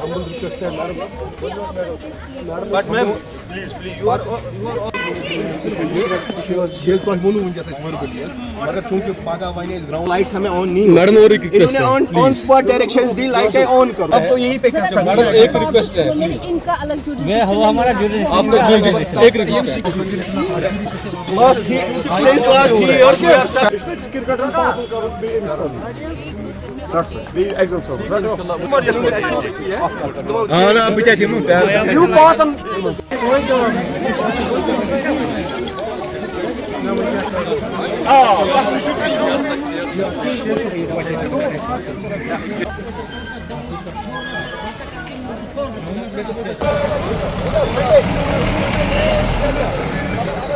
humble request है madam. But ma'am, please, you are. ये तो बोलूँ उनके साथ वर्बली है, मगर चूंकि पागा वाइने इस ग्राउंड लाइट्स हमें ऑन नहीं मैडम और एक रिक्वेस्ट है, ऑन स्पॉट डायरेक्शंस दी लाइटें ऑन करो। अब तो यही पे कर सकते हैं। मैडम एक रिक्वेस्ट है, इनका अलग मैं हवा हमारा आपको एक रिक्वेस्ट है। Last 3 years we are हाँ ना आप बचा दियो you cause some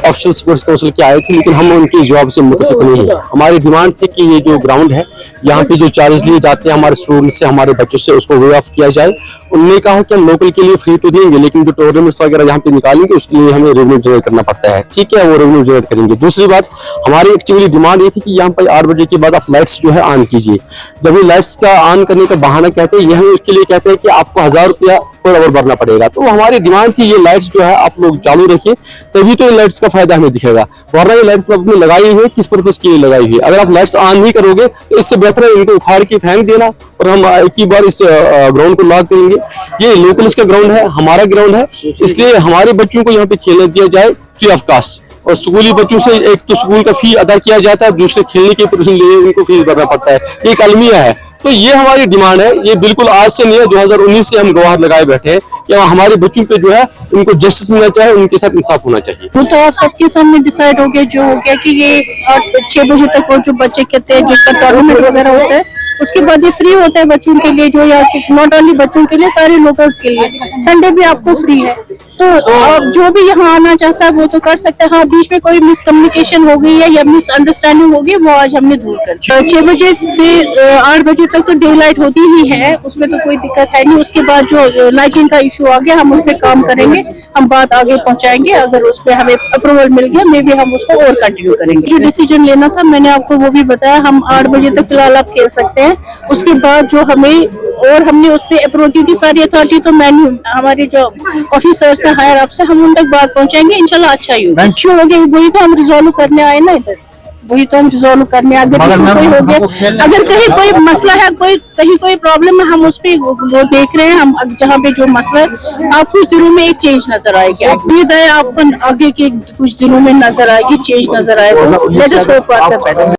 official sports council के आए थे, लेकिन हम उनके जवाब से मुतफिक नहीं है। हमारी डिमांड थी कि ये जो ग्राउंड है, यहाँ पे जो चार्जेस लिए जाते हैं हमारे स्टूडेंट से, हमारे बच्चों से, उसको वे ऑफ किया जाए। उन्होंने कहा कि हम लोकल के लिए फ्री तो देंगे, लेकिन जो टूर्नामेंट्स वगैरह यहाँ पे निकालेंगे उसके लिए हमें रेवेन्यू जनरेट करना पड़ता है। ठीक है, वो रेवेन्यू जनरेट करेंगे। दूसरी बात, हमारी एक्चुअली डिमांड ये थी कि यहाँ पर 8 बजे के बाद आप लाइट्स जो है ऑन कीजिए। जब ये लाइट्स का ऑन करने का बहाना कहते हैं, ये हम उसके लिए कहते हैं कि आपको 1000 रुपया पर आवर भरना पड़ेगा। तो हमारी डिमांड थी ये लाइट्स जो है आप लोग चालू रखिए, तभी तो ये लाइट्स का फायदा हमें दिखेगा। वरना ये लाइट्स आपने लगाई है किस पर्पज के लिए लगाई है? अगर आप लाइट्स ऑन नहीं करोगे तो इससे बेहतर है इनको उखाड़ के फेंक देना और हम एक ही बार इस ग्राउंड को लॉक करेंगे। ये लोकल इसका ग्राउंड है, हमारा ग्राउंड है, इसलिए हमारे बच्चों को यहाँ पे खेलने दिया जाए फ्री ऑफ कास्ट। और स्कूली बच्चों से एक तो स्कूल का फी अदा किया जाता है, दूसरे खेलने के लिए उनको फीस भरना पड़ता है। एक अलमिया है। तो ये हमारी डिमांड है, ये बिल्कुल आज से नहीं है, 2019 से हम गवाह लगाए बैठे हैं कि हमारे बच्चों पे जो है उनको जस्टिस मिलना चाहिए, उनके साथ इंसाफ होना चाहिए। वो तो आप सबके सामने डिसाइड हो गया, जो हो गया कि ये 6 बजे तक वो जो बच्चे कहते हैं जिसका टूर्नामेंट वगैरह होता है, उसके बाद ये फ्री होता है बच्चों के लिए, जो या नॉट ओनली बच्चों के लिए, सारे लोकल्स के लिए। संडे भी आपको फ्री है, तो आप जो भी यहाँ आना चाहता है वो तो कर सकते हैं। हाँ, बीच में कोई मिसकम्युनिकेशन हो गई है या मिसअंडरस्टैंडिंग हो गई, वो आज हमने दूर कर दी। 6 बजे से 8 बजे तक तो डे लाइट होती ही है, उसमें तो कोई दिक्कत है नहीं। उसके बाद जो लाइटिंग का इशू आ गया, हम उस पर काम करेंगे, हम बात आगे पहुंचाएंगे। अगर उस पर हमें अप्रूवल मिल गया, मे भी हम उसको और कंटिन्यू करेंगे। जो डिसीजन लेना था मैंने आपको वो भी बताया, हम 8 बजे तक फिलहाल आप खेल सकते हैं। उसके बाद जो हमें और हमने उस पर अप्रोच की सारी अथॉरिटी, तो मैंने हमारे जो ऑफिसर्स हैं हायर अप से, हम उन तक बात पहुंचाएंगे। इंशाल्लाह अच्छा ही होगा। इशू हो गया वही तो हम रिजॉल्व करने आए ना इधर, वही तो हम रिजॉल्व करने। अगर इशू कोई हो गया, अगर कहीं कोई मसला है, कहीं कोई प्रॉब्लम है, हम उस पे वो देख रहे हैं। हम जहाँ पे जो मसला है, आप कुछ दिनों में एक चेंज नजर आएगी। उम्मीद है आपको आगे के कुछ दिनों में नजर आएगी, चेंज नजर आएगा। Let us hope for the best.